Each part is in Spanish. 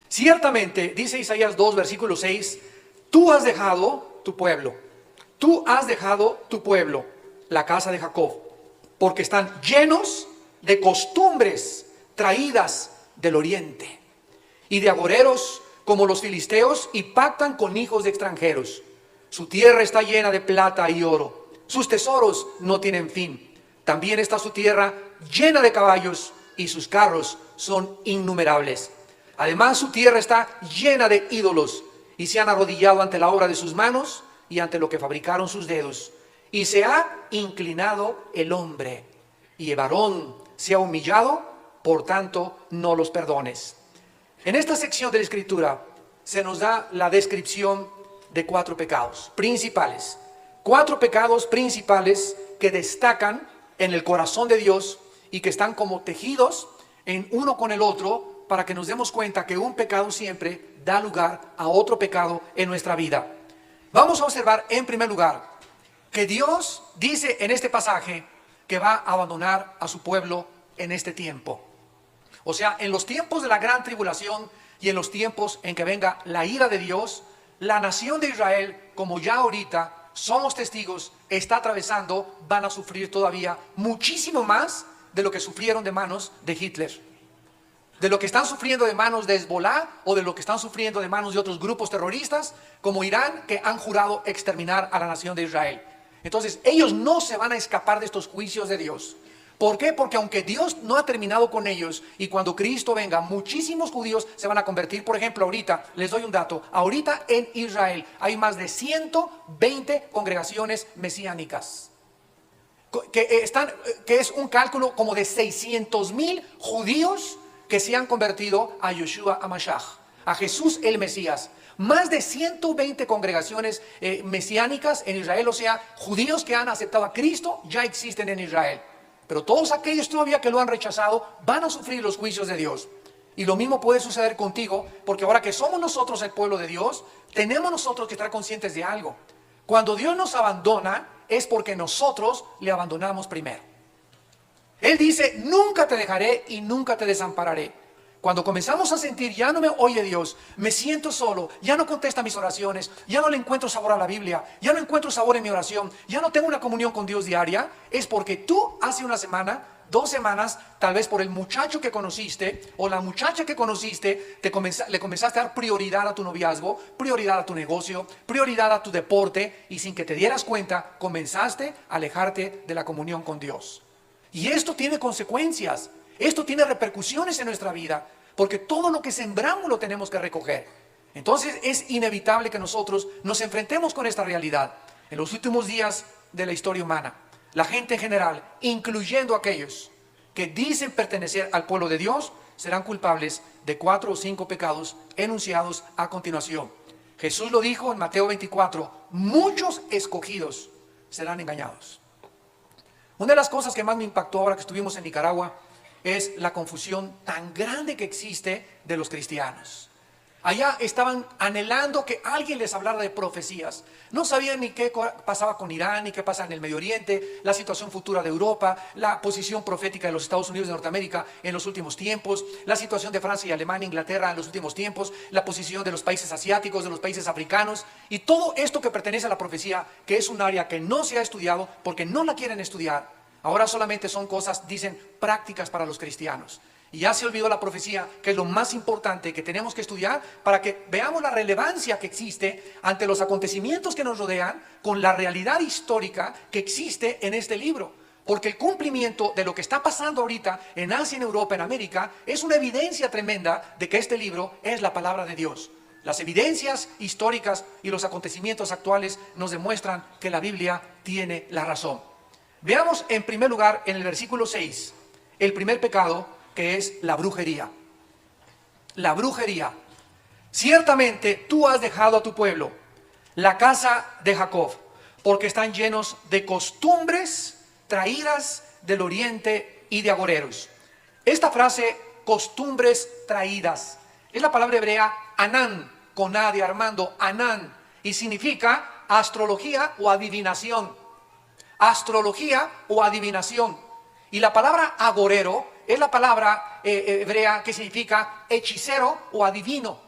Ciertamente, dice Isaías 2, versículo 6, tú has dejado tu pueblo, tú has dejado tu pueblo, la casa de Jacob, porque están llenos de costumbres traídas del oriente y de agoreros como los filisteos, y pactan con hijos de extranjeros. Su tierra está llena de plata y oro, sus tesoros no tienen fin. También está su tierra llena de caballos y sus carros son innumerables. Además, su tierra está llena de ídolos, y se han arrodillado ante la obra de sus manos y ante lo que fabricaron sus dedos. Y se ha inclinado el hombre, y el varón se ha humillado, por tanto no los perdones. En esta sección de la Escritura se nos da la descripción de 4 pecados principales. 4 pecados principales que destacan en el corazón de Dios y que están como tejidos en uno con el otro, para que nos demos cuenta que un pecado siempre da lugar a otro pecado en nuestra vida. Vamos a observar en primer lugar que Dios dice en este pasaje que va a abandonar a su pueblo en este tiempo. O sea, en los tiempos de la gran tribulación y en los tiempos en que venga la ira de Dios, la nación de Israel, como ya ahorita somos testigos, está atravesando, van a sufrir todavía muchísimo más de lo que sufrieron de manos de Hitler, de lo que están sufriendo de manos de Hezbolá, o de lo que están sufriendo de manos de otros grupos terroristas como Irán, que han jurado exterminar a la nación de Israel. Entonces ellos no se van a escapar de estos juicios de Dios. ¿Por qué? Porque aunque Dios no ha terminado con ellos, y cuando Cristo venga, muchísimos judíos se van a convertir. Por ejemplo, ahorita, les doy un dato, ahorita en Israel hay más de 120 congregaciones mesiánicas, que es un cálculo como de 600,000 judíos que se han convertido a Yeshua HaMashiach, a Jesús el Mesías. Más de 120 congregaciones mesiánicas en Israel, o sea, judíos que han aceptado a Cristo ya existen en Israel. Pero todos aquellos todavía que lo han rechazado van a sufrir los juicios de Dios. Y lo mismo puede suceder contigo, porque ahora que somos nosotros el pueblo de Dios, tenemos nosotros que estar conscientes de algo. Cuando Dios nos abandona, es porque nosotros le abandonamos primero. Él dice, nunca te dejaré y nunca te desampararé. Cuando comenzamos a sentir, ya no me oye Dios, me siento solo, ya no contesta mis oraciones, ya no le encuentro sabor a la Biblia, ya no encuentro sabor en mi oración, ya no tengo una comunión con Dios diaria, es porque tú hace una semana, 2 semanas, tal vez por el muchacho que conociste o la muchacha que conociste, le comenzaste a dar prioridad a tu noviazgo, prioridad a tu negocio, prioridad a tu deporte, y sin que te dieras cuenta, comenzaste a alejarte de la comunión con Dios. Y esto tiene consecuencias, esto tiene repercusiones en nuestra vida, porque todo lo que sembramos lo tenemos que recoger. Entonces es inevitable que nosotros nos enfrentemos con esta realidad. En los últimos días de la historia humana, la gente en general, incluyendo aquellos que dicen pertenecer al pueblo de Dios, serán culpables de 4 o 5 pecados enunciados a continuación. Jesús lo dijo en Mateo 24, muchos escogidos serán engañados. Una de las cosas que más me impactó ahora que estuvimos en Nicaragua es la confusión tan grande que existe de los cristianos. Allá estaban anhelando que alguien les hablara de profecías. No sabían ni qué pasaba con Irán, ni qué pasa en el Medio Oriente, la situación futura de Europa, la posición profética de los Estados Unidos de Norteamérica en los últimos tiempos, la situación de Francia y Alemania, Inglaterra en los últimos tiempos, la posición de los países asiáticos, de los países africanos, y todo esto que pertenece a la profecía, que es un área que no se ha estudiado porque no la quieren estudiar. Ahora solamente son cosas, dicen, prácticas para los cristianos. Y ya se olvidó la profecía, que es lo más importante que tenemos que estudiar para que veamos la relevancia que existe ante los acontecimientos que nos rodean con la realidad histórica que existe en este libro. Porque el cumplimiento de lo que está pasando ahorita en Asia, en Europa, en América, es una evidencia tremenda de que este libro es la palabra de Dios. Las evidencias históricas y los acontecimientos actuales nos demuestran que la Biblia tiene la razón. Veamos en primer lugar en el versículo 6, el primer pecado, que es la brujería. La brujería. Ciertamente tú has dejado a tu pueblo, la casa de Jacob, porque están llenos de costumbres traídas del oriente y de agoreros. Esta frase, costumbres traídas, es la palabra hebrea anán, con A de Armando, anán, y significa astrología o adivinación. Astrología o adivinación. Y la palabra agorero es la palabra hebrea que significa hechicero o adivino.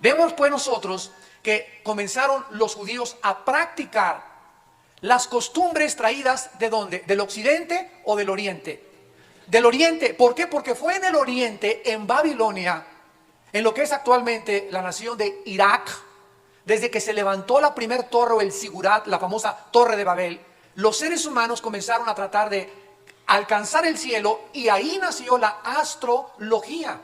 Vemos pues nosotros que comenzaron los judíos a practicar las costumbres traídas ¿de dónde? ¿Del occidente o del oriente? Del oriente. ¿Por qué? Porque fue en el oriente, en Babilonia, en lo que es actualmente la nación de Irak, desde que se levantó la primer torre o el Sigurat, la famosa torre de Babel, los seres humanos comenzaron a tratar de alcanzar el cielo, y ahí nació la astrología,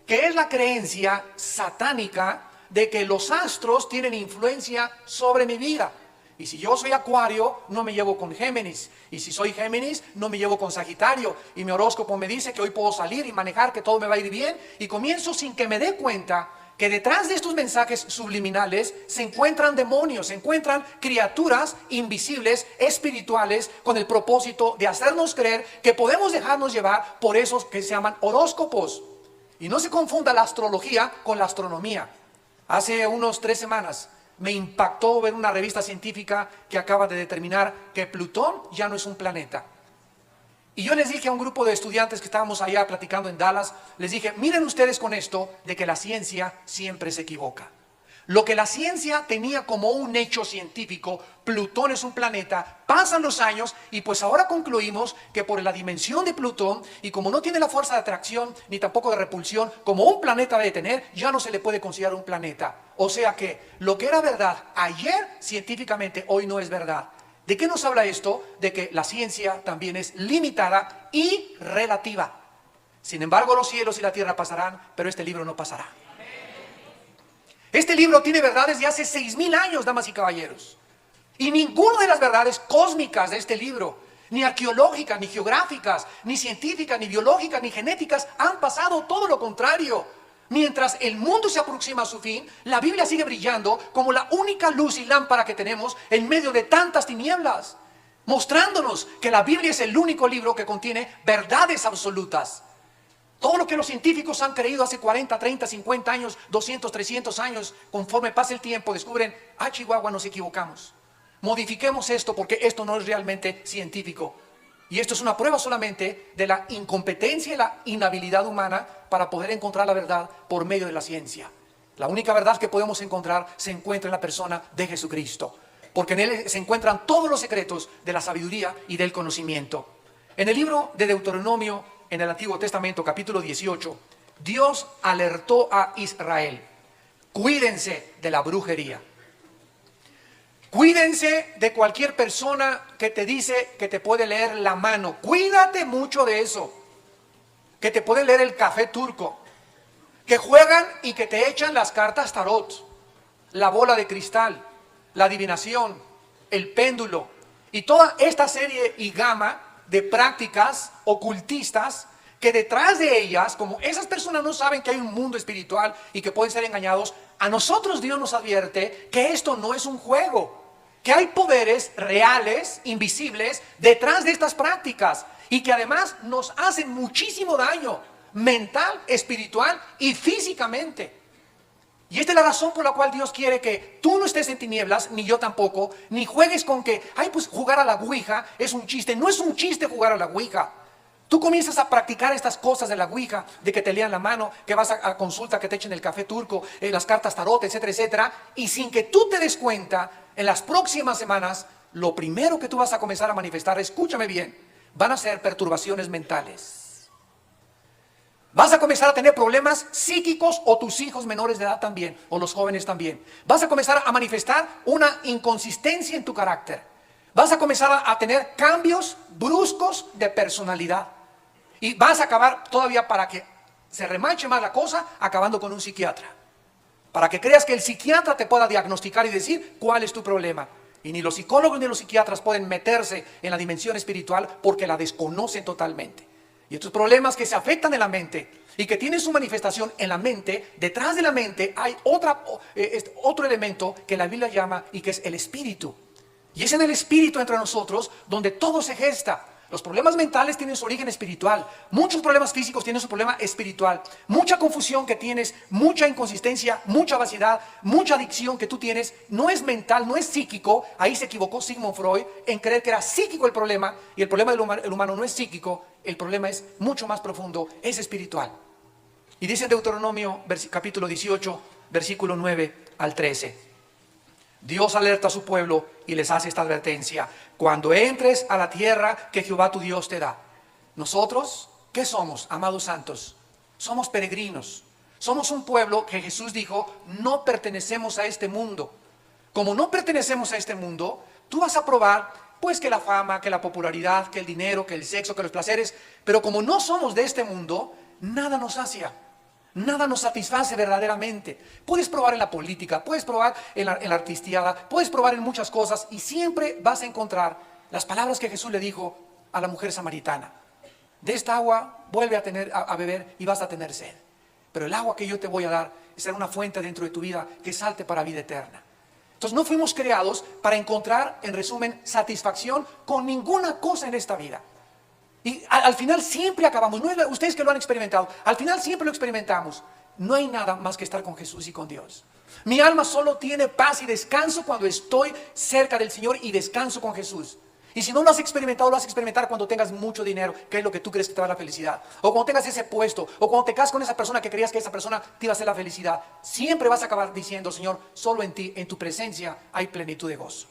que es la creencia satánica de que los astros tienen influencia sobre mi vida. Y si yo soy Acuario, no me llevo con Géminis. Y si soy Géminis, no me llevo con Sagitario. Y mi horóscopo me dice que hoy puedo salir y manejar, que todo me va a ir bien. Y comienzo sin que me dé cuenta que detrás de estos mensajes subliminales se encuentran demonios, se encuentran criaturas invisibles, espirituales, con el propósito de hacernos creer que podemos dejarnos llevar por esos que se llaman horóscopos. Y no se confunda la astrología con la astronomía. Hace unos 3 semanas me impactó ver una revista científica que acaba de determinar que Plutón ya no es un planeta. Y yo les dije a un grupo de estudiantes que estábamos allá platicando en Dallas, les dije, miren ustedes con esto de que la ciencia siempre se equivoca. Lo que la ciencia tenía como un hecho científico, Plutón es un planeta, pasan los años y pues ahora concluimos que por la dimensión de Plutón, y como no tiene la fuerza de atracción ni tampoco de repulsión como un planeta debe tener, ya no se le puede considerar un planeta. O sea que lo que era verdad ayer científicamente hoy no es verdad. ¿De qué nos habla esto? De que la ciencia también es limitada y relativa. Sin embargo, los cielos y la tierra pasarán, pero este libro no pasará. Este libro tiene verdades de hace 6,000 años, damas y caballeros. Y ninguna de las verdades cósmicas de este libro, ni arqueológicas, ni geográficas, ni científicas, ni biológicas, ni genéticas, han pasado. Todo lo contrario. Mientras el mundo se aproxima a su fin, la Biblia sigue brillando como la única luz y lámpara que tenemos en medio de tantas tinieblas, mostrándonos que la Biblia es el único libro que contiene verdades absolutas. Todo lo que los científicos han creído hace 40, 30, 50 años, 200, 300 años, conforme pasa el tiempo, descubren, Chihuahua, nos equivocamos. Modifiquemos esto porque esto no es realmente científico. Y esto es una prueba solamente de la incompetencia y la inhabilidad humana para poder encontrar la verdad por medio de la ciencia. La única verdad que podemos encontrar se encuentra en la persona de Jesucristo, porque en Él se encuentran todos los secretos de la sabiduría y del conocimiento. En el libro de Deuteronomio, en el Antiguo Testamento, capítulo 18, Dios alertó a Israel: cuídense de la brujería. Cuídense de cualquier persona que te dice que te puede leer la mano. Cuídate mucho de eso. Que te puede leer el café turco. Que juegan y que te echan las cartas tarot, la bola de cristal, la adivinación, el péndulo y toda esta serie y gama de prácticas ocultistas que detrás de ellas, como esas personas no saben que hay un mundo espiritual y que pueden ser engañados, a nosotros Dios nos advierte que esto no es un juego, que hay poderes reales, invisibles, detrás de estas prácticas y que además nos hacen muchísimo daño mental, espiritual y físicamente. Y esta es la razón por la cual Dios quiere que tú no estés en tinieblas, ni yo tampoco, ni juegues con que, pues jugar a la ouija es un chiste. No es un chiste jugar a la ouija. Tú comienzas a practicar estas cosas de la ouija, de que te lean la mano, que vas a consulta, que te echen el café turco, las cartas tarot, etcétera, etcétera. Y sin que tú te des cuenta, en las próximas semanas, lo primero que tú vas a comenzar a manifestar, escúchame bien, van a ser perturbaciones mentales. Vas a comenzar a tener problemas psíquicos, o tus hijos menores de edad también, o los jóvenes también. Vas a comenzar a manifestar una inconsistencia en tu carácter. Vas a comenzar a tener cambios bruscos de personalidad. Y vas a acabar todavía, para que se remache más la cosa, acabando con un psiquiatra. Para que creas que el psiquiatra te pueda diagnosticar y decir cuál es tu problema. Y ni los psicólogos ni los psiquiatras pueden meterse en la dimensión espiritual porque la desconocen totalmente. Y estos problemas que se afectan en la mente y que tienen su manifestación en la mente, detrás de la mente hay otro elemento que la Biblia llama y que es el espíritu. Y es en el espíritu entre nosotros donde todo se gesta. Los problemas mentales tienen su origen espiritual. Muchos problemas físicos tienen su problema espiritual. Mucha confusión que tienes, mucha inconsistencia, mucha vaciedad, mucha adicción que tú tienes, no es mental, no es psíquico. Ahí se equivocó Sigmund Freud en creer que era psíquico el problema. Y el problema del humano no es psíquico, el problema es mucho más profundo, es espiritual. Y dice en Deuteronomio capítulo 18, versículo 9 al 13. Dios alerta a su pueblo y les hace esta advertencia: cuando entres a la tierra que Jehová tu Dios te da. Nosotros, ¿qué somos, amados santos? Somos peregrinos. Somos un pueblo que Jesús dijo, no pertenecemos a este mundo. Como no pertenecemos a este mundo, tú vas a probar, pues, que la fama, que la popularidad, que el dinero, que el sexo, que los placeres. Pero como no somos de este mundo, nada nos sacia. Nada nos satisface verdaderamente. Puedes probar en la política, puedes probar en la artistiada, puedes probar en muchas cosas y siempre vas a encontrar las palabras que Jesús le dijo a la mujer samaritana. De esta agua vuelve a beber y vas a tener sed. Pero el agua que yo te voy a dar será una fuente dentro de tu vida que salte para vida eterna. Entonces no fuimos creados para encontrar, en resumen, satisfacción con ninguna cosa en esta vida. Y al final siempre acabamos, no es ustedes que lo han experimentado, al final siempre lo experimentamos. No hay nada más que estar con Jesús y con Dios. Mi alma solo tiene paz y descanso cuando estoy cerca del Señor y descanso con Jesús. Y si no lo has experimentado, lo vas a experimentar cuando tengas mucho dinero, que es lo que tú crees que te va a dar la felicidad. O cuando tengas ese puesto, o cuando te casas con esa persona que creías que esa persona te iba a hacer la felicidad. Siempre vas a acabar diciendo, Señor, solo en ti, en tu presencia hay plenitud de gozo.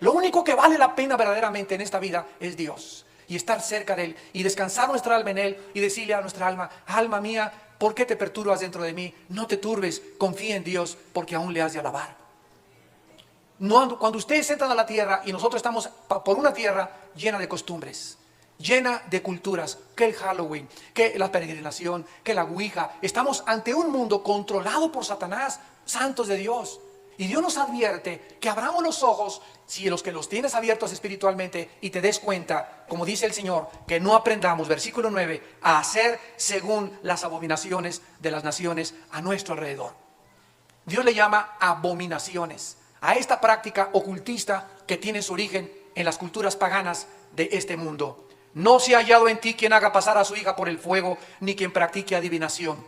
Lo único que vale la pena verdaderamente en esta vida es Dios. Y estar cerca de Él y descansar nuestra alma en Él y decirle a nuestra alma, alma mía, ¿por qué te perturbas dentro de mí? No te turbes, confía en Dios porque aún le has de alabar. No, cuando ustedes entran a la tierra y nosotros estamos por una tierra llena de costumbres, llena de culturas, que el Halloween, que la peregrinación, que la Ouija, estamos ante un mundo controlado por Satanás, santos de Dios. Y Dios nos advierte que abramos los ojos, si los que los tienes abiertos espiritualmente, y te des cuenta, como dice el Señor, que no aprendamos, versículo 9, a hacer según las abominaciones de las naciones a nuestro alrededor. Dios le llama abominaciones a esta práctica ocultista que tiene su origen en las culturas paganas de este mundo. No se ha hallado en ti quien haga pasar a su hija por el fuego, ni quien practique adivinación,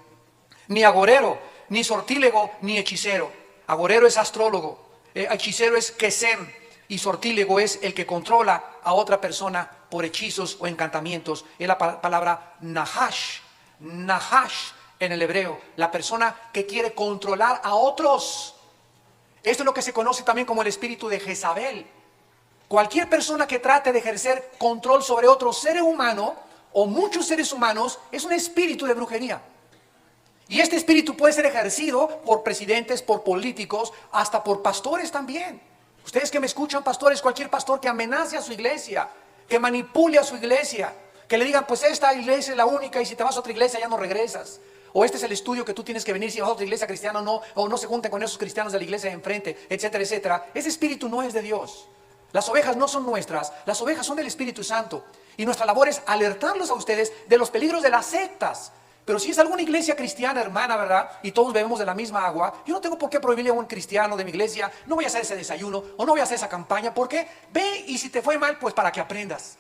ni agorero, ni sortílego, ni hechicero. Agorero es astrólogo, hechicero es quesem, y sortílego es el que controla a otra persona por hechizos o encantamientos. Es la palabra nahash, nahash en el hebreo, la persona que quiere controlar a otros. Esto es lo que se conoce también como el espíritu de Jezabel. Cualquier persona que trate de ejercer control sobre otro ser humano o muchos seres humanos es un espíritu de brujería. Y este espíritu puede ser ejercido por presidentes, por políticos, hasta por pastores también. Ustedes que me escuchan, pastores, cualquier pastor que amenace a su iglesia, que manipule a su iglesia, que le digan, pues esta iglesia es la única y si te vas a otra iglesia ya no regresas. O este es el estudio que tú tienes que venir, si vas a otra iglesia cristiana o no se junten con esos cristianos de la iglesia de enfrente, etcétera, etcétera. Ese espíritu no es de Dios. Las ovejas no son nuestras, las ovejas son del Espíritu Santo. Y nuestra labor es alertarlos a ustedes de los peligros de las sectas. Pero si es alguna iglesia cristiana, hermana, ¿verdad? Y todos bebemos de la misma agua, yo no tengo por qué prohibirle a un cristiano de mi iglesia, no voy a hacer ese desayuno, o no voy a hacer esa campaña. ¿Por qué? Ve y si te fue mal, pues para que aprendas.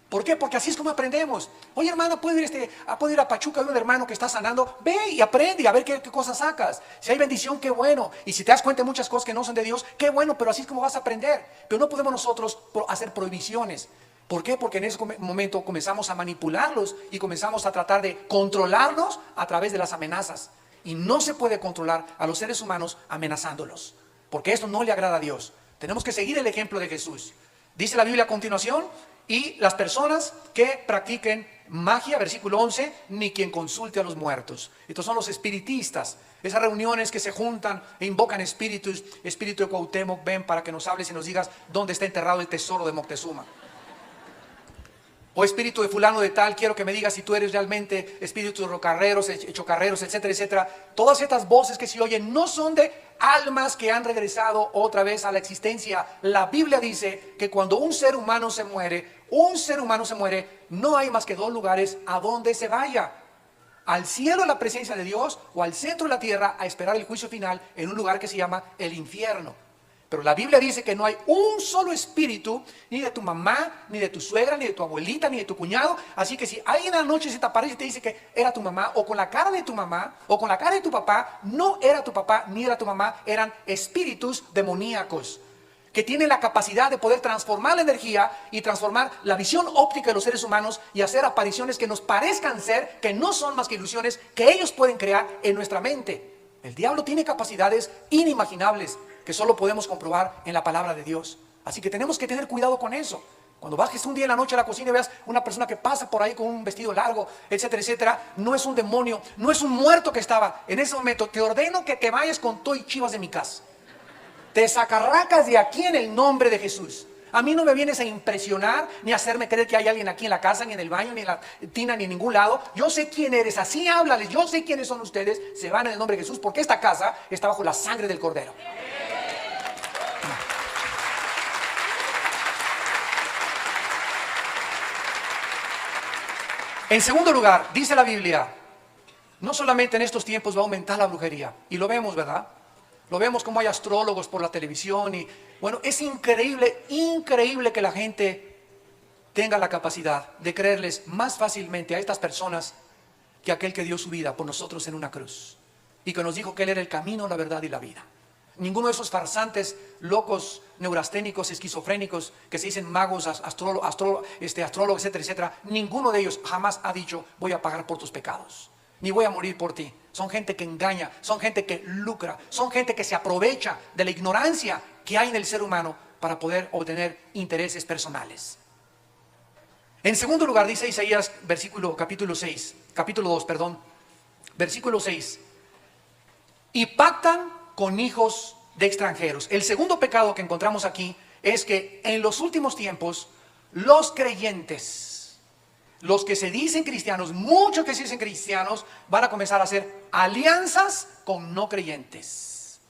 ¿Por qué? Porque así es como aprendemos. Oye, hermana, ¿puedo ir a Pachuca de un hermano que está sanando? Ve y aprende, a ver qué cosas sacas. Si hay bendición, qué bueno. Y si te das cuenta de muchas cosas que no son de Dios, qué bueno, pero así es como vas a aprender. Pero no podemos nosotros hacer prohibiciones. ¿Por qué? Porque en ese momento comenzamos a manipularlos y comenzamos a tratar de controlarlos a través de las amenazas. Y no se puede controlar a los seres humanos amenazándolos, porque esto no le agrada a Dios. Tenemos que seguir el ejemplo de Jesús. Dice la Biblia a continuación, y las personas que practiquen magia, versículo 11, ni quien consulte a los muertos. Estos son los espiritistas, esas reuniones que se juntan e invocan espíritus. Espíritu de Cuauhtémoc, ven para que nos hables y nos digas dónde está enterrado el tesoro de Moctezuma. O espíritu de fulano de tal, quiero que me digas si tú eres realmente espíritu de rocarreros, hechocarreros, etcétera, etcétera. Todas estas voces que se oyen no son de almas que han regresado otra vez a la existencia. La Biblia dice que cuando un ser humano se muere, no hay más que dos lugares a donde se vaya. Al cielo, a la presencia de Dios, o al centro de la tierra a esperar el juicio final en un lugar que se llama el infierno. Pero la Biblia dice que no hay un solo espíritu, ni de tu mamá, ni de tu suegra, ni de tu abuelita, ni de tu cuñado. Así que si alguien en la noche se te aparece y te dice que era tu mamá, o con la cara de tu mamá, o con la cara de tu papá, no era tu papá, ni era tu mamá, eran espíritus demoníacos, que tienen la capacidad de poder transformar la energía y transformar la visión óptica de los seres humanos y hacer apariciones que nos parezcan ser, que no son más que ilusiones, que ellos pueden crear en nuestra mente. El diablo tiene capacidades inimaginables que solo podemos comprobar en la palabra de Dios. Así que tenemos que tener cuidado con eso. Cuando bajes un día en la noche a la cocina y veas una persona que pasa por ahí con un vestido largo, etcétera, etcétera, no es un demonio, no es un muerto que estaba. En ese momento te ordeno que te vayas con todo y chivas de mi casa. Te sacarracas de aquí en el nombre de Jesús. A mí no me vienes a impresionar ni a hacerme creer que hay alguien aquí en la casa, ni en el baño, ni en la tina, ni en ningún lado. Yo sé quién eres, así háblales, yo sé quiénes son ustedes. Se van en el nombre de Jesús porque esta casa está bajo la sangre del Cordero. En segundo lugar, dice la Biblia, no solamente en estos tiempos va a aumentar la brujería, y lo vemos, ¿verdad? Lo vemos como hay astrólogos por la televisión y, bueno, es increíble, increíble que la gente tenga la capacidad de creerles más fácilmente a estas personas que aquel que dio su vida por nosotros en una cruz y que nos dijo que Él era el camino, la verdad y la vida. Ninguno de esos farsantes, locos, neurasténicos, esquizofrénicos, que se dicen magos, astrólogos, etcétera, etcétera, ninguno de ellos jamás ha dicho, voy a pagar por tus pecados, ni voy a morir por ti. Son gente que engaña, son gente que lucra, son gente que se aprovecha de la ignorancia que hay en el ser humano para poder obtener intereses personales. En segundo lugar, dice Isaías, capítulo 2, versículo 6, y pactan con hijos de extranjeros. El segundo pecado que encontramos aquí es que en los últimos tiempos los creyentes, los que se dicen cristianos, muchos que se dicen cristianos, van a comenzar a hacer alianzas con no creyentes.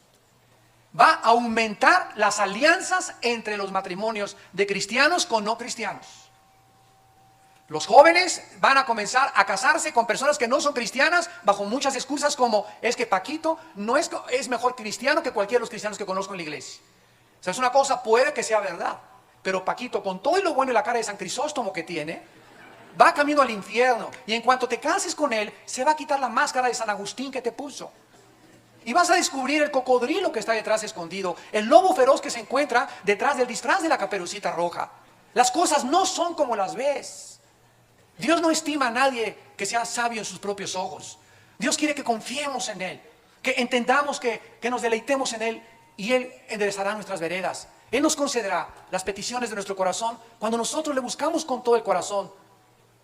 Va a aumentar las alianzas entre los matrimonios de cristianos con no cristianos. Los jóvenes van a comenzar a casarse con personas que no son cristianas bajo muchas excusas como es que Paquito no es mejor cristiano que cualquiera de los cristianos que conozco en la iglesia. O sea, es una cosa, puede que sea verdad, pero Paquito, con todo lo bueno y la cara de San Crisóstomo que tiene, va camino al infierno, y en cuanto te cases con él, se va a quitar la máscara de San Agustín que te puso. Y vas a descubrir el cocodrilo que está detrás escondido, el lobo feroz que se encuentra detrás del disfraz de la Caperucita Roja. Las cosas no son como las ves. Dios no estima a nadie que sea sabio en sus propios ojos. Dios quiere que confiemos en Él, que entendamos que nos deleitemos en Él, y Él enderezará nuestras veredas. Él nos concederá las peticiones de nuestro corazón cuando nosotros le buscamos con todo el corazón.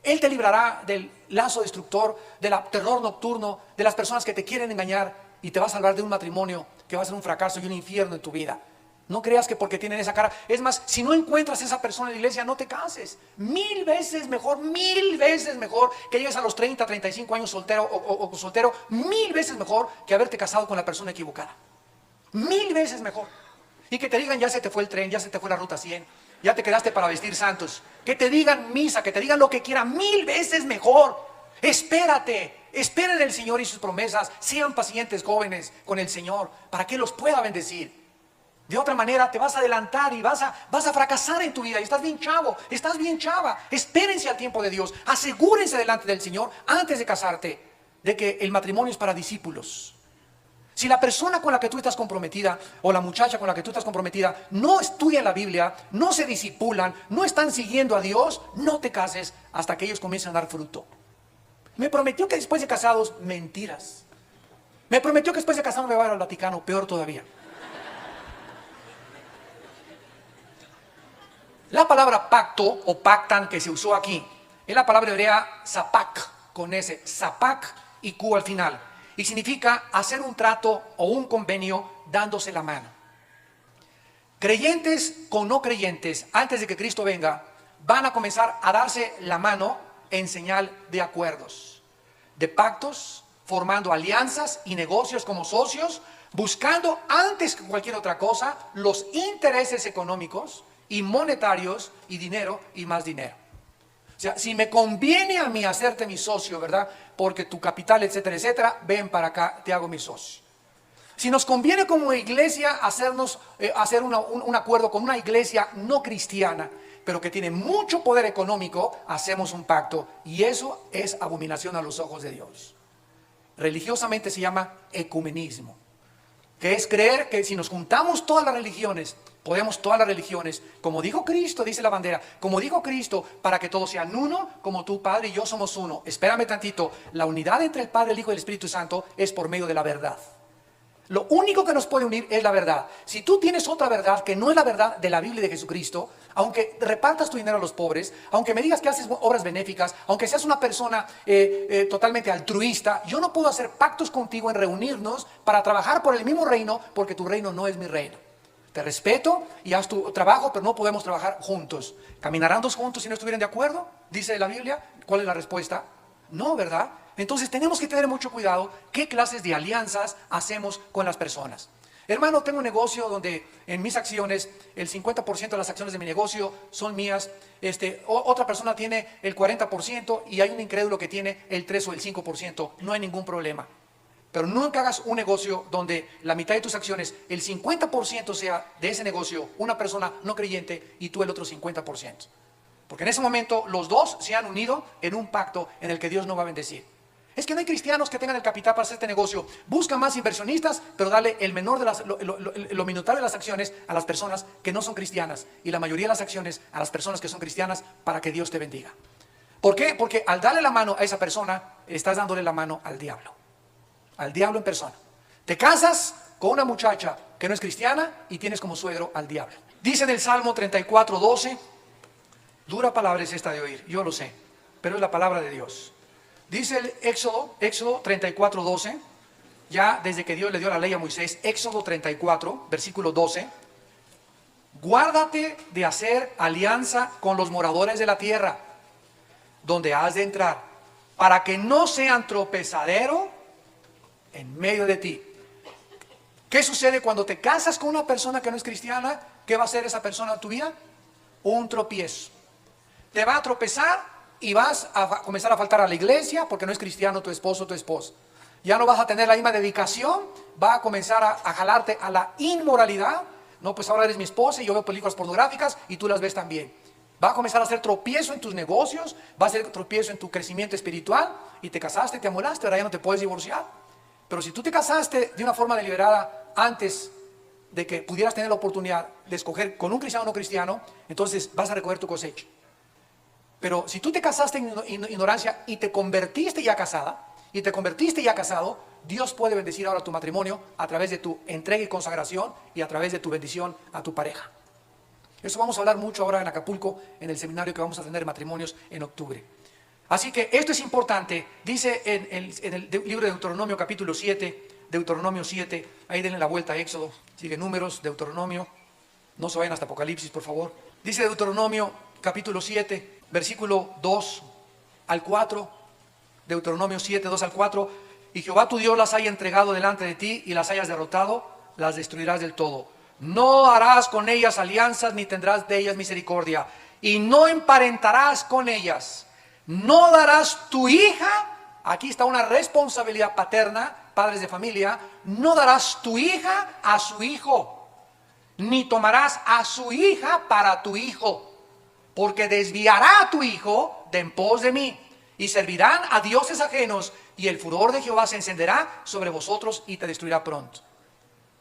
Él te librará del lazo destructor, del terror nocturno, de las personas que te quieren engañar, y te va a salvar de un matrimonio que va a ser un fracaso y un infierno en tu vida. No creas que porque tienen esa cara. Es más, si no encuentras a esa persona en la iglesia, no te cases. 1000 veces mejor que llegues a los 30, 35 años soltero o soltero. 1000 veces mejor que haberte casado con la persona equivocada. 1000 veces mejor. Y que te digan, ya se te fue el tren, ya se te fue la ruta 100, ya te quedaste para vestir santos. Que te digan misa, que te digan lo que quieran. 1000 veces mejor. Espérate. Esperen en el Señor y sus promesas. Sean pacientes, jóvenes, con el Señor, para que los pueda bendecir. De otra manera te vas a adelantar y vas a fracasar en tu vida. Y estás bien chavo, estás bien chava. Espérense al tiempo de Dios. Asegúrense delante del Señor antes de casarte de que el matrimonio es para discípulos. Si la persona con la que tú estás comprometida o la muchacha con la que tú estás comprometida no estudian la Biblia, no se discipulan, no están siguiendo a Dios, no te cases hasta que ellos comiencen a dar fruto. Me prometió que después de casados, mentiras. Me prometió que después de casados me va a ir al Vaticano, peor todavía. La palabra pacto o pactan que se usó aquí es la palabra hebrea zapak, con S, zapak y Q al final, y significa hacer un trato o un convenio dándose la mano. Creyentes con no creyentes, antes de que Cristo venga, van a comenzar a darse la mano en señal de acuerdos, de pactos, formando alianzas y negocios como socios, buscando antes que cualquier otra cosa los intereses económicos y monetarios y dinero y más dinero. O sea, si me conviene a mí hacerte mi socio, ¿verdad? Porque tu capital, etcétera, etcétera, ven para acá, te hago mi socio. Si nos conviene como iglesia hacer un acuerdo con una iglesia no cristiana, pero que tiene mucho poder económico, hacemos un pacto. Y eso es abominación a los ojos de Dios. Religiosamente se llama ecumenismo, que es creer que si nos juntamos todas las religiones, podemos todas las religiones, como dijo Cristo, dice la bandera, como dijo Cristo, para que todos sean uno, como tú, Padre, y yo somos uno. Espérame tantito, la unidad entre el Padre, el Hijo y el Espíritu Santo es por medio de la verdad. Lo único que nos puede unir es la verdad. Si tú tienes otra verdad que no es la verdad de la Biblia y de Jesucristo, aunque repartas tu dinero a los pobres, aunque me digas que haces obras benéficas, aunque seas una persona totalmente altruista, yo no puedo hacer pactos contigo en reunirnos para trabajar por el mismo reino, porque tu reino no es mi reino. Te respeto y haz tu trabajo, pero no podemos trabajar juntos. ¿Caminarán dos juntos si no estuvieran de acuerdo? Dice la Biblia. ¿Cuál es la respuesta? No, ¿verdad? Entonces tenemos que tener mucho cuidado qué clases de alianzas hacemos con las personas. Hermano, tengo un negocio donde en mis acciones, el 50% de las acciones de mi negocio son mías. Otra persona tiene el 40% y hay un incrédulo que tiene el 3 o el 5%. No hay ningún problema. Pero nunca hagas un negocio donde la mitad de tus acciones, el 50% sea de ese negocio una persona no creyente y tú el otro 50%. Porque en ese momento los dos se han unido en un pacto en el que Dios no va a bendecir. Es que no hay cristianos que tengan el capital para hacer este negocio. Busca más inversionistas, pero dale el menor de lo minutario de las acciones a las personas que no son cristianas. Y la mayoría de las acciones a las personas que son cristianas, para que Dios te bendiga. ¿Por qué? Porque al darle la mano a esa persona, estás dándole la mano al diablo. Al diablo en persona. Te casas con una muchacha que no es cristiana y tienes como suegro al diablo. Dice en el Salmo 34:12, dura palabra es esta de oír, yo lo sé, pero es la palabra de Dios. Dice el Éxodo 34:12, ya desde que Dios le dio la ley a Moisés, Éxodo 34, versículo 12, guárdate de hacer alianza con los moradores de la tierra, donde has de entrar, para que no sean tropezadero en medio de ti. ¿Qué sucede cuando te casas con una persona que no es cristiana? ¿Qué va a hacer esa persona en tu vida? Un tropiezo. Te va a tropezar y vas a comenzar a faltar a la iglesia porque no es cristiano tu esposo o tu esposa. Ya no vas a tener la misma dedicación, va a comenzar a jalarte a la inmoralidad. No, pues ahora eres mi esposa y yo veo películas pornográficas y tú las ves también. Va a comenzar a hacer tropiezo en tus negocios, va a hacer tropiezo en tu crecimiento espiritual y te casaste, te amolaste, ahora ya no te puedes divorciar. Pero si tú te casaste de una forma deliberada antes de que pudieras tener la oportunidad de escoger con un cristiano o no cristiano, entonces vas a recoger tu cosecha. Pero si tú te casaste en ignorancia y te convertiste ya casada, y te convertiste ya casado, Dios puede bendecir ahora tu matrimonio a través de tu entrega y consagración y a través de tu bendición a tu pareja. Eso vamos a hablar mucho ahora en Acapulco, en el seminario que vamos a tener de matrimonios en octubre. Así que esto es importante. Dice en el libro de Deuteronomio capítulo 7, Deuteronomio 7, ahí denle la vuelta a Éxodo, sigue Números, Deuteronomio, no se vayan hasta Apocalipsis, por favor. Dice Deuteronomio capítulo 7, versículo 2 al 4, Deuteronomio 7, 2 al 4, y Jehová tu Dios las haya entregado delante de ti y las hayas derrotado, las destruirás del todo. No harás con ellas alianzas ni tendrás de ellas misericordia, y no emparentarás con ellas. No darás tu hija, aquí está una responsabilidad paterna, padres de familia, no darás tu hija a su hijo, ni tomarás a su hija para tu hijo, porque desviará a tu hijo de en pos de mí, y servirán a dioses ajenos, y el furor de Jehová se encenderá sobre vosotros y te destruirá pronto.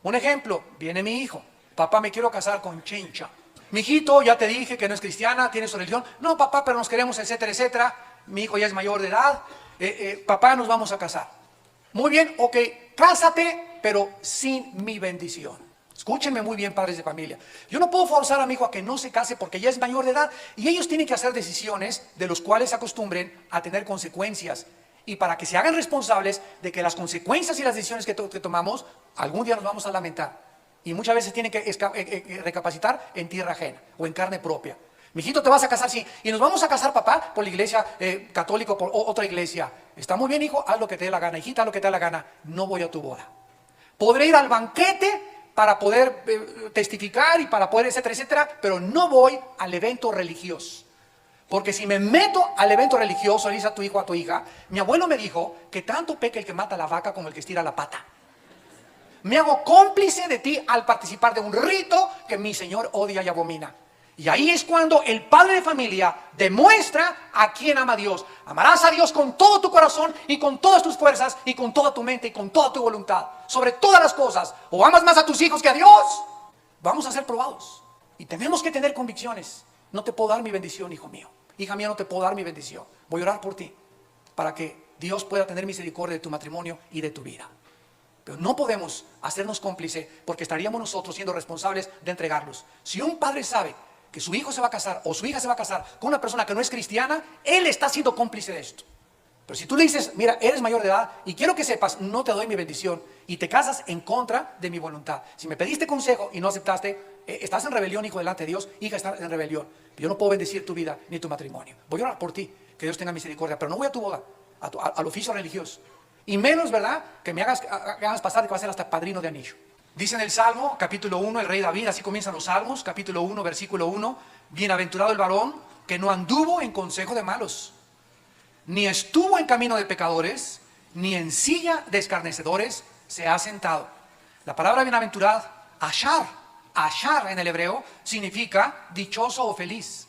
Un ejemplo, viene mi hijo, papá, me quiero casar con Chincha. Mi hijito, ya te dije que no es cristiana, tiene su religión. No, papá, pero nos queremos, etcétera, etcétera. Mi hijo ya es mayor de edad. Papá, nos vamos a casar. Muy bien, ok, cásate, pero sin mi bendición. Escúchenme muy bien, padres de familia. Yo no puedo forzar a mi hijo a que no se case porque ya es mayor de edad. Y ellos tienen que hacer decisiones de los cuales se acostumbren a tener consecuencias. Y para que se hagan responsables de que las consecuencias y las decisiones que tomamos, algún día nos vamos a lamentar. Y muchas veces tienen que recapacitar en tierra ajena o en carne propia. Mijito, te vas a casar, sí. Y nos vamos a casar, papá, por la iglesia católica o por otra iglesia. Está muy bien, hijo, haz lo que te dé la gana. Hijita, haz lo que te dé la gana. No voy a tu boda. Podré ir al banquete para poder testificar y para poder, etcétera, etcétera, pero no voy al evento religioso. Porque si me meto al evento religioso, le dice a tu hijo, a tu hija, mi abuelo me dijo que tanto peca el que mata la vaca como el que estira la pata. Me hago cómplice de ti al participar de un rito que mi Señor odia y abomina. Y ahí es cuando el padre de familia demuestra a quién ama a Dios. Amarás a Dios con todo tu corazón y con todas tus fuerzas y con toda tu mente y con toda tu voluntad. Sobre todas las cosas. O amas más a tus hijos que a Dios. Vamos a ser probados. Y tenemos que tener convicciones. No te puedo dar mi bendición, hijo mío. Hija mía, no te puedo dar mi bendición. Voy a orar por ti para que Dios pueda tener misericordia de tu matrimonio y de tu vida. Pero no podemos hacernos cómplice porque estaríamos nosotros siendo responsables de entregarlos. Si un padre sabe que su hijo se va a casar o su hija se va a casar con una persona que no es cristiana, él está siendo cómplice de esto. Pero si tú le dices, mira, eres mayor de edad y quiero que sepas, no te doy mi bendición, y te casas en contra de mi voluntad. Si me pediste consejo y no aceptaste, estás en rebelión, hijo, delante de Dios, hija, estás en rebelión. Yo no puedo bendecir tu vida ni tu matrimonio. Voy a orar por ti, que Dios tenga misericordia, pero no voy a tu boda, al oficio religioso. Y menos, ¿verdad?, que me hagas pasar de que vas a ser hasta padrino de anillo. Dice en el Salmo, capítulo 1, el rey David, así comienzan los Salmos, capítulo 1, versículo 1, bienaventurado el varón que no anduvo en consejo de malos, ni estuvo en camino de pecadores, ni en silla de escarnecedores se ha sentado. La palabra bienaventurado, ashar en el hebreo, significa dichoso o feliz.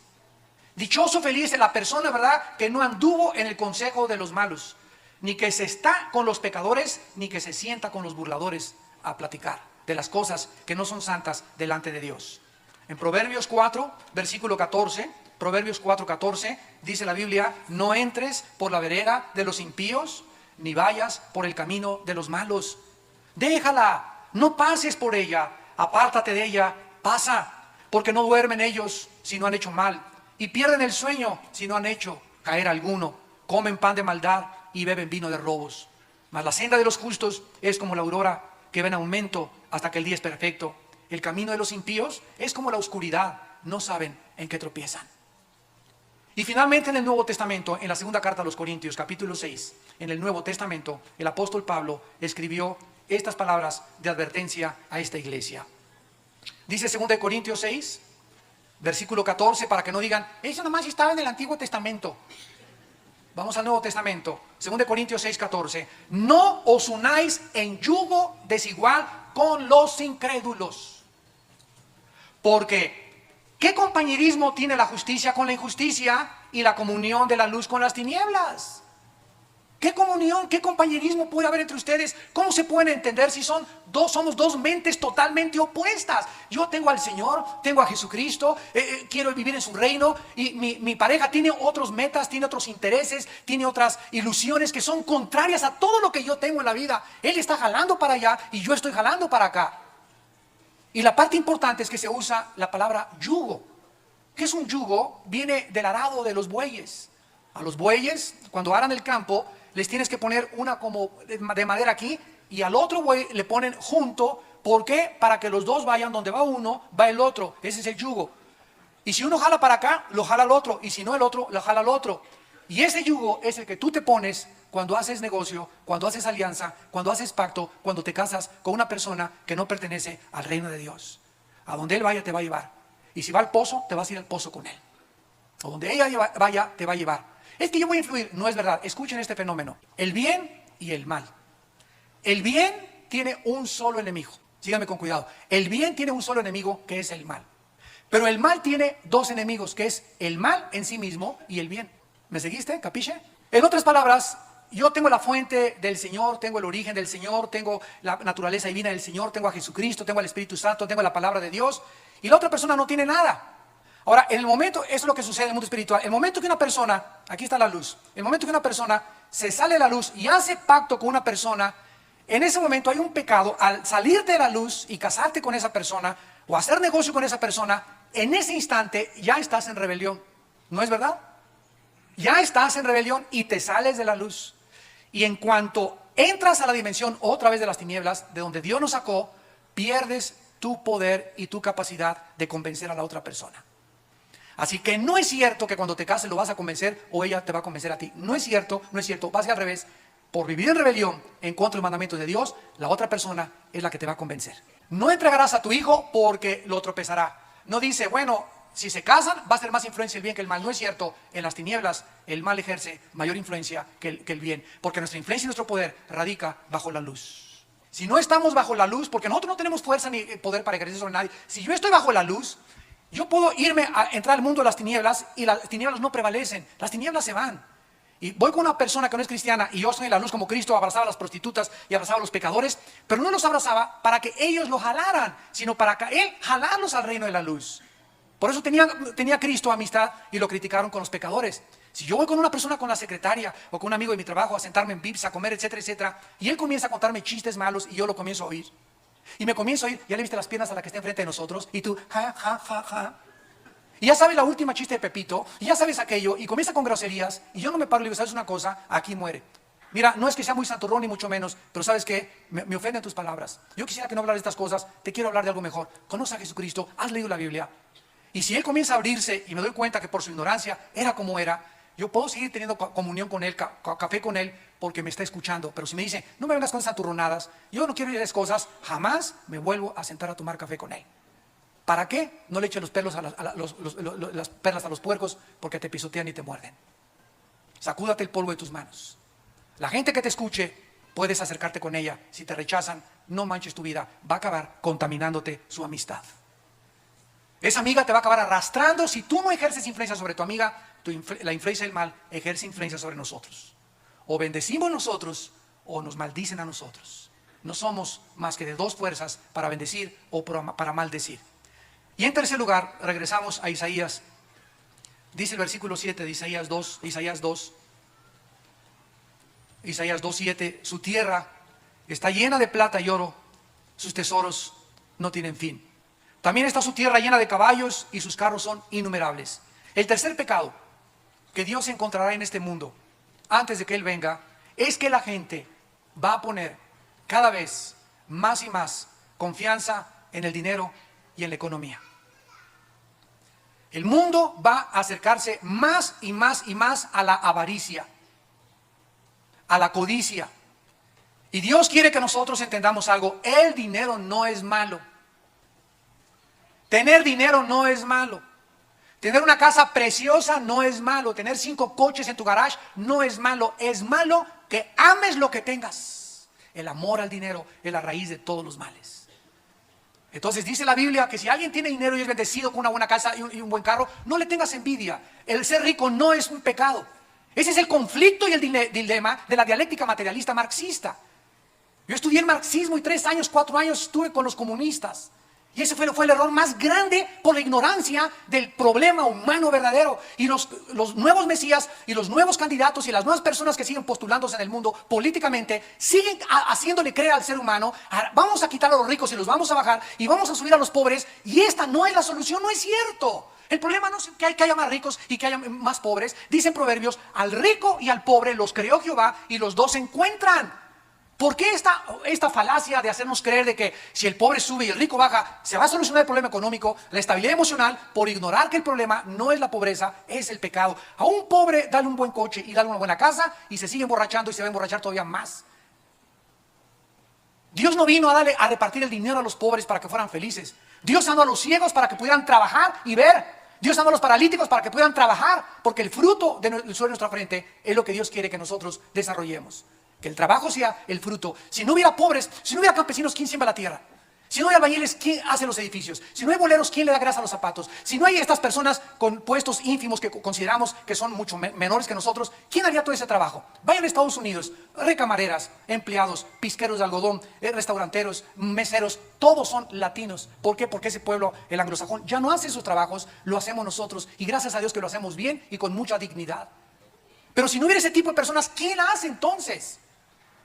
Dichoso o feliz es la persona, ¿verdad?, que no anduvo en el consejo de los malos, ni que se está con los pecadores, ni que se sienta con los burladores a platicar de las cosas que no son santas delante de Dios. En Proverbios 4, versículo 14, Proverbios 4:14, dice la Biblia, no entres por la vereda de los impíos, ni vayas por el camino de los malos. Déjala, no pases por ella, apártate de ella, pasa, porque no duermen ellos si no han hecho mal, y pierden el sueño si no han hecho caer alguno. Comen pan de maldad y beben vino de robos. Mas la senda de los justos es como la aurora, que va en aumento hasta que el día es perfecto. El camino de los impíos es como la oscuridad, no saben en qué tropiezan. Y finalmente en el Nuevo Testamento, en la segunda carta a los Corintios, capítulo 6, en el Nuevo Testamento, el apóstol Pablo escribió estas palabras de advertencia a esta iglesia. Dice 2 Corintios 6, versículo 14, para que no digan, eso nomás estaba en el Antiguo Testamento. Vamos al Nuevo Testamento, 2 Corintios 6, 14. No os unáis en yugo desigual con los incrédulos. Porque, ¿qué compañerismo tiene la justicia con la injusticia y la comunión de la luz con las tinieblas? ¿Qué comunión, qué compañerismo puede haber entre ustedes? ¿Cómo se pueden entender si somos dos mentes totalmente opuestas? Yo tengo al Señor, tengo a Jesucristo, quiero vivir en su reino, y mi pareja tiene otros metas, tiene otros intereses, tiene otras ilusiones que son contrarias a todo lo que yo tengo en la vida. Él está jalando para allá y yo estoy jalando para acá. Y la parte importante es que se usa la palabra yugo. ¿Qué es un yugo? Viene del arado de los bueyes. A los bueyes, cuando aran el campo, les tienes que poner una como de madera aquí, y al otro buey le ponen junto. ¿Por qué? Para que los dos vayan donde va uno, va el otro. Ese es el yugo. Y si uno jala para acá, lo jala el otro. Y si no, el otro lo jala el otro. Y ese yugo es el que tú te pones cuando haces negocio, cuando haces alianza, cuando haces pacto, cuando te casas con una persona que no pertenece al reino de Dios. A donde él vaya te va a llevar. Y si va al pozo, te vas a ir al pozo con él. O donde ella vaya, te va a llevar. Es que yo voy a influir. No es verdad. Escuchen este fenómeno. El bien y el mal. El bien tiene un solo enemigo. Síganme con cuidado. El bien tiene un solo enemigo, que es el mal. Pero el mal tiene dos enemigos, que es el mal en sí mismo y el bien. ¿Me seguiste? ¿Capiche? En otras palabras, yo tengo la fuente del Señor, tengo el origen del Señor, tengo la naturaleza divina del Señor, tengo a Jesucristo, tengo al Espíritu Santo, tengo la palabra de Dios, y la otra persona no tiene nada. Ahora, en el momento, eso es lo que sucede en el mundo espiritual. El momento que una persona, aquí está la luz, el momento que una persona se sale de la luz y hace pacto con una persona, en ese momento hay un pecado. Al salir de la luz y casarte con esa persona o hacer negocio con esa persona, en ese instante ya estás en rebelión. ¿No es verdad? Ya estás en rebelión y te sales de la luz. Y en cuanto entras a la dimensión otra vez de las tinieblas, de donde Dios nos sacó, pierdes tu poder y tu capacidad de convencer a la otra persona. Así que no es cierto que cuando te cases lo vas a convencer o ella te va a convencer a ti. No es cierto, no es cierto. Va a ser al revés. Por vivir en rebelión en contra del mandamiento de Dios, la otra persona es la que te va a convencer. No entregarás a tu hijo porque lo tropezará. No dice, bueno, si se casan va a ser más influencia el bien que el mal. No es cierto. En las tinieblas el mal ejerce mayor influencia que el bien. Porque nuestra influencia y nuestro poder radica bajo la luz. Si no estamos bajo la luz, porque nosotros no tenemos fuerza ni poder para ejercer sobre nadie. Si yo estoy bajo la luz, yo puedo irme a entrar al mundo de las tinieblas y las tinieblas no prevalecen. Las tinieblas se van. Y voy con una persona que no es cristiana y yo soy la luz como Cristo, abrazaba a las prostitutas y abrazaba a los pecadores, pero no los abrazaba para que ellos lo jalaran, sino para que Él jalarlos al reino de la luz. Por eso tenía Cristo amistad y lo criticaron con los pecadores. Si yo voy con una persona, con la secretaria o con un amigo de mi trabajo a sentarme en Vips, a comer, etcétera, etcétera, y él comienza a contarme chistes malos y yo lo comienzo a oír. Y me comienzo a oír, ya le viste las piernas a la que está enfrente de nosotros y tú, ja, ja, ja, ja. Y ya sabes la última chiste de Pepito, y ya sabes aquello, y comienza con groserías, y yo no me paro y le digo, ¿sabes una cosa? Aquí muere. Mira, no es que sea muy santurrón ni mucho menos, pero ¿sabes qué? Me ofenden tus palabras. Yo quisiera que no hablara de estas cosas, te quiero hablar de algo mejor. Conoce a Jesucristo, has leído la Biblia. Y si Él comienza a abrirse y me doy cuenta que por su ignorancia era como era, yo puedo seguir teniendo comunión con Él, café con Él, porque me está escuchando. Pero si me dice, no me vengas con esas santurronadas, yo no quiero ir a esas cosas, jamás me vuelvo a sentar a tomar café con Él. ¿Para qué? No le eches los perlas a los puercos, porque te pisotean y te muerden. Sacúdate el polvo de tus manos. La gente que te escuche, puedes acercarte con ella. Si te rechazan, no manches tu vida. Va a acabar contaminándote su amistad. Esa amiga te va a acabar arrastrando. Si tú no ejerces influencia sobre tu amiga, la influencia del mal ejerce influencia sobre nosotros. O bendecimos nosotros o nos maldicen a nosotros. No somos más que de dos fuerzas, para bendecir o para maldecir. Y en tercer lugar, regresamos a Isaías. Dice el versículo 7 de Isaías 2, Isaías 2:7, su tierra está llena de plata y oro, sus tesoros no tienen fin. También está su tierra llena de caballos y sus carros son innumerables. El tercer pecado que Dios encontrará en este mundo antes de que Él venga es que la gente va a poner cada vez más y más confianza en el dinero y en la economía. El mundo va a acercarse más y más y más a la avaricia, a la codicia. Y Dios quiere que nosotros entendamos algo. El dinero no es malo. Tener dinero no es malo. Tener una casa preciosa no es malo. Tener 5 coches en tu garage no es malo. Es malo que ames lo que tengas. El amor al dinero es la raíz de todos los males. Entonces dice la Biblia que si alguien tiene dinero y es bendecido con una buena casa y un buen carro, no le tengas envidia. El ser rico no es un pecado. Ese es el conflicto y el dilema de la dialéctica materialista marxista. Yo estudié el marxismo y 3 años, 4 años estuve con los comunistas. Y ese fue el error más grande por la ignorancia del problema humano verdadero. Y los nuevos mesías y los nuevos candidatos y las nuevas personas que siguen postulándose en el mundo políticamente siguen haciéndole creer al ser humano, vamos a quitar a los ricos y los vamos a bajar y vamos a subir a los pobres. Y esta no es la solución, no es cierto. El problema no es que haya más ricos y que haya más pobres. Dicen Proverbios, al rico y al pobre los creó Jehová y los dos se encuentran. ¿Por qué esta falacia de hacernos creer de que si el pobre sube y el rico baja, se va a solucionar el problema económico, la estabilidad emocional, por ignorar que el problema no es la pobreza, es el pecado? A un pobre dale un buen coche y dale una buena casa y se sigue emborrachando y se va a emborrachar todavía más. Dios no vino a repartir el dinero a los pobres para que fueran felices. Dios mandó a los ciegos para que pudieran trabajar y ver. Dios mandó a los paralíticos para que pudieran trabajar, porque el fruto del suelo de nuestra frente es lo que Dios quiere que nosotros desarrollemos. Que el trabajo sea el fruto. Si no hubiera pobres, si no hubiera campesinos, ¿quién siembra la tierra? Si no hay albañiles, ¿quién hace los edificios? Si no hay boleros, ¿quién le da grasa a los zapatos? Si no hay estas personas con puestos ínfimos que consideramos que son mucho menores que nosotros, ¿quién haría todo ese trabajo? Vayan a Estados Unidos, recamareras, empleados, pisqueros de algodón, restauranteros, meseros, todos son latinos. ¿Por qué? Porque ese pueblo, el anglosajón, ya no hace sus trabajos, lo hacemos nosotros. Y gracias a Dios que lo hacemos bien y con mucha dignidad. Pero si no hubiera ese tipo de personas, ¿quién la hace entonces?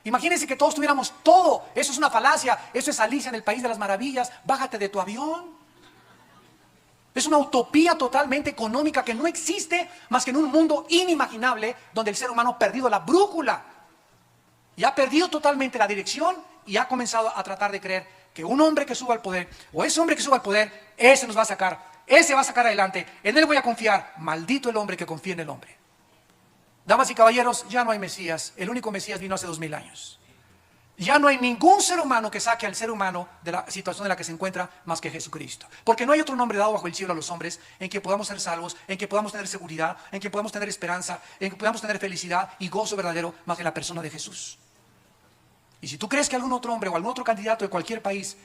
Imagínense que todos tuviéramos todo. Eso es una falacia. Eso es Alicia en el País de las Maravillas. Bájate de tu avión. Es una utopía totalmente económica que no existe más que en un mundo inimaginable donde el ser humano ha perdido la brújula y ha perdido totalmente la dirección y ha comenzado a tratar de creer que un hombre que suba al poder o ese hombre que suba al poder, ese nos va a sacar, ese va a sacar adelante, en él voy a confiar. Maldito el hombre que confía en el hombre. Damas y caballeros, ya no hay Mesías. El único Mesías vino hace 2000 años. Ya no hay ningún ser humano que saque al ser humano de la situación en la que se encuentra más que Jesucristo. Porque no hay otro nombre dado bajo el cielo a los hombres en que podamos ser salvos, en que podamos tener seguridad, en que podamos tener esperanza, en que podamos tener felicidad y gozo verdadero más que la persona de Jesús. Y si tú crees que algún otro hombre o algún otro candidato de cualquier país,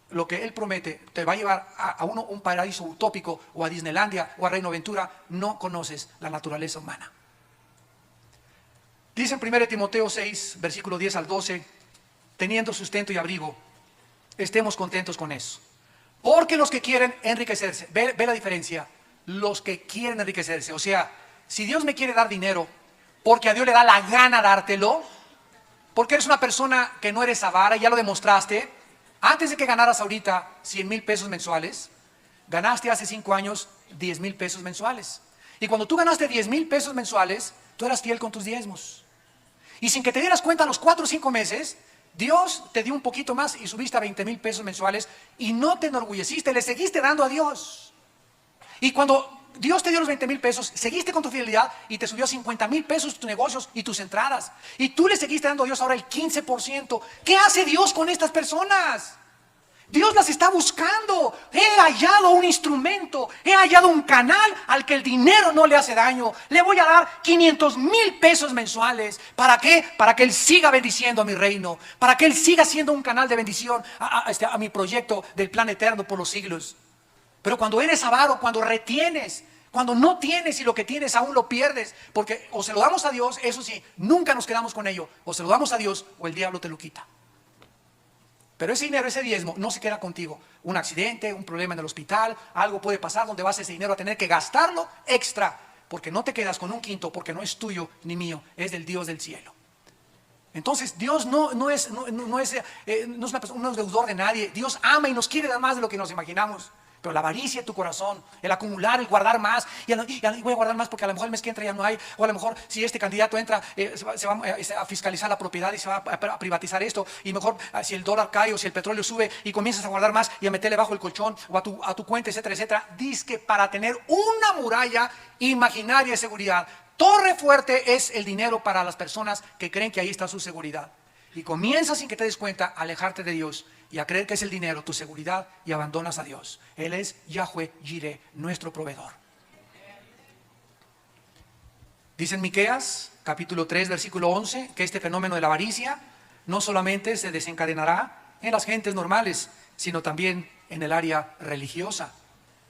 lo que él promete te va a llevar a un paraíso utópico, o a Disneylandia, o a Reino Aventura, no conoces la naturaleza humana. Dice en 1 Timoteo 6, versículo 10 al 12, teniendo sustento y abrigo, estemos contentos con eso. Porque los que quieren enriquecerse, ve la diferencia, los que quieren enriquecerse, o sea, si Dios me quiere dar dinero, porque a Dios le da la gana dártelo, porque eres una persona que no eres avara, ya lo demostraste. Antes de que ganaras ahorita 100,000 pesos mensuales, ganaste hace 5 años 10,000 pesos mensuales. Y cuando tú ganaste 10,000 pesos mensuales, tú eras fiel con tus diezmos. Y sin que te dieras cuenta, a los 4 o 5 meses, Dios te dio un poquito más y subiste a 20,000 pesos mensuales y no te enorgulleciste, le seguiste dando a Dios. Y cuando Dios te dio los 20,000 pesos, seguiste con tu fidelidad y te subió a 50,000 pesos tus negocios y tus entradas. Y tú le seguiste dando a Dios ahora el 15%. ¿Qué hace Dios con estas personas? Dios las está buscando. He hallado un instrumento, he hallado un canal al que el dinero no le hace daño. Le voy a dar 500,000 pesos mensuales. ¿Para qué? Para que Él siga bendiciendo a mi reino, para que Él siga siendo un canal de bendición a mi proyecto del plan eterno por los siglos. Pero cuando eres avaro, cuando retienes, cuando no tienes y lo que tienes aún lo pierdes, porque o se lo damos a Dios, eso sí, nunca nos quedamos con ello, o se lo damos a Dios o el diablo te lo quita. Pero ese dinero, ese diezmo, no se queda contigo. Un accidente, un problema en el hospital, algo puede pasar donde vas ese dinero a tener que gastarlo extra, porque no te quedas con un quinto, porque no es tuyo ni mío, es del Dios del cielo. Entonces Dios no es un deudor de nadie. Dios ama y nos quiere dar más de lo que nos imaginamos. Pero la avaricia de tu corazón, el acumular, el guardar más, y voy a guardar más porque a lo mejor el mes que entra ya no hay, o a lo mejor si este candidato entra, se va a fiscalizar la propiedad y se va a privatizar esto, y mejor si el dólar cae o si el petróleo sube y comienzas a guardar más y a meterle bajo el colchón o a tu cuenta, etcétera, etcétera. Dice que para tener una muralla imaginaria de seguridad, torre fuerte es el dinero para las personas que creen que ahí está su seguridad. Y comienzas sin que te des cuenta a alejarte de Dios y a creer que es el dinero tu seguridad y abandonas a Dios. Él es Yahweh Jireh, nuestro proveedor. Dice en Miqueas, capítulo 3, versículo 11, que este fenómeno de la avaricia no solamente se desencadenará en las gentes normales, sino también en el área religiosa.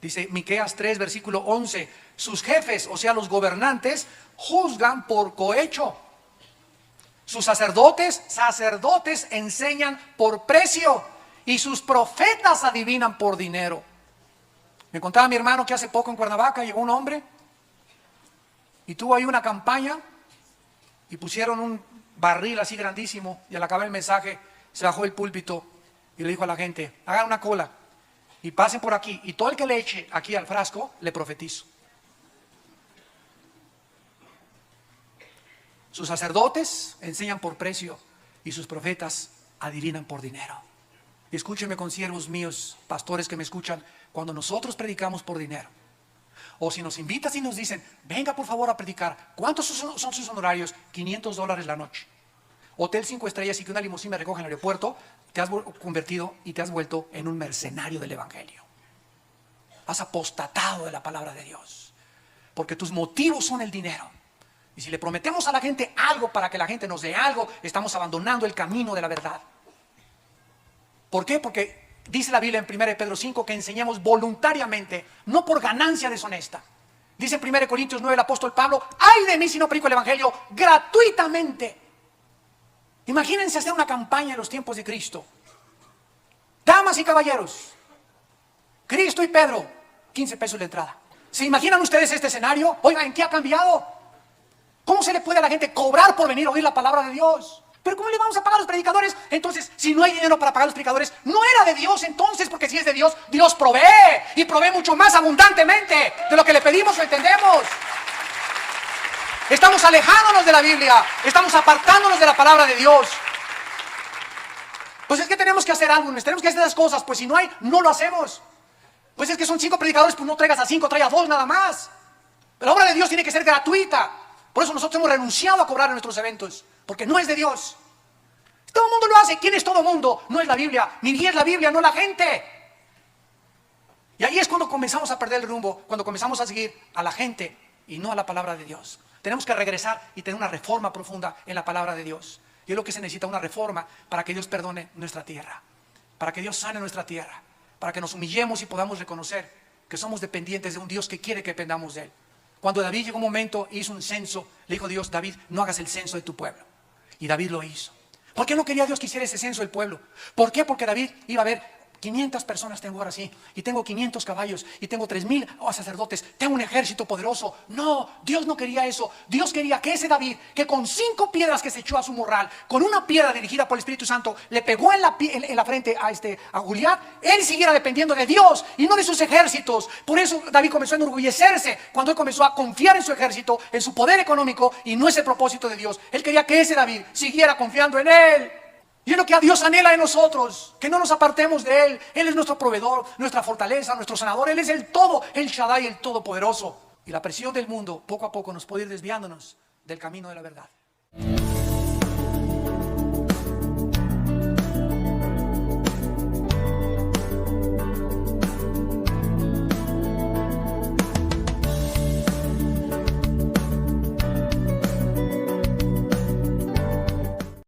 Dice Miqueas 3, versículo 11, sus jefes, o sea los gobernantes, juzgan por cohecho. Sus sacerdotes enseñan por precio y sus profetas adivinan por dinero. Me contaba mi hermano que hace poco en Cuernavaca llegó un hombre y tuvo ahí una campaña y pusieron un barril así grandísimo y al acabar el mensaje se bajó el púlpito y le dijo a la gente, hagan una cola y pasen por aquí y todo el que le eche aquí al frasco le profetizo. Sus sacerdotes enseñan por precio y sus profetas adivinan por dinero. Y escúchenme, consiervos míos, pastores que me escuchan, cuando nosotros predicamos por dinero, o si nos invitas y nos dicen, venga por favor a predicar, ¿cuántos son sus honorarios? $500 la noche. Hotel 5 estrellas y que una limusina me recoja en el aeropuerto, te has convertido y te has vuelto en un mercenario del evangelio. Has apostatado de la palabra de Dios, porque tus motivos son el dinero. Y si le prometemos a la gente algo para que la gente nos dé algo, estamos abandonando el camino de la verdad. ¿Por qué? Porque dice la Biblia en 1 Pedro 5 que enseñemos voluntariamente, no por ganancia deshonesta. Dice en 1 Corintios 9 el apóstol Pablo, ¡ay de mí si no predico el evangelio gratuitamente! Imagínense hacer una campaña en los tiempos de Cristo. Damas y caballeros, Cristo y Pedro, 15 pesos de entrada. ¿Se imaginan ustedes este escenario? Oigan, ¿en qué ha cambiado? ¿Cómo se le puede a la gente cobrar por venir a oír la palabra de Dios? ¿Pero cómo le vamos a pagar a los predicadores? Entonces, si no hay dinero para pagar a los predicadores, no era de Dios entonces, porque si es de Dios, Dios provee, y provee mucho más abundantemente de lo que le pedimos o entendemos. Estamos alejándonos de la Biblia, estamos apartándonos de la palabra de Dios. Pues es que tenemos que hacer algo, tenemos que hacer las cosas, pues si no hay, no lo hacemos. Pues es que son 5 predicadores, pues no traigas a 5, traigas a 2 nada más. La obra de Dios tiene que ser gratuita. Por eso nosotros hemos renunciado a cobrar en nuestros eventos, porque no es de Dios. Todo el mundo lo hace. ¿Quién es todo el mundo? No es la Biblia, ni es la Biblia, no la gente. Y ahí es cuando comenzamos a perder el rumbo, cuando comenzamos a seguir a la gente y no a la palabra de Dios. Tenemos que regresar y tener una reforma profunda en la palabra de Dios. Y es lo que se necesita, una reforma para que Dios perdone nuestra tierra, para que Dios sane nuestra tierra, para que nos humillemos y podamos reconocer que somos dependientes de un Dios que quiere que dependamos de Él. Cuando David llegó un momento, hizo un censo, le dijo Dios: David, no hagas el censo de tu pueblo. Y David lo hizo. ¿Por qué no quería Dios que hiciera ese censo del pueblo? ¿Por qué? Porque David iba a ver: 500 personas tengo ahora sí, y tengo 500 caballos, y tengo 3000 sacerdotes, tengo un ejército poderoso. No, Dios no quería eso. Dios quería que ese David, que con 5 piedras que se echó a su morral, con una piedra dirigida por el Espíritu Santo, le pegó en la frente a Goliat, él siguiera dependiendo de Dios y no de sus ejércitos. Por eso David comenzó a enorgullecerse cuando él comenzó a confiar en su ejército, en su poder económico, y no es el propósito de Dios. Él quería que ese David siguiera confiando en Él. Y es lo que a Dios anhela de nosotros, que no nos apartemos de Él. Él es nuestro proveedor, nuestra fortaleza, nuestro sanador. Él es el todo, el Shaddai, el todopoderoso. Y la presión del mundo poco a poco nos puede ir desviándonos del camino de la verdad.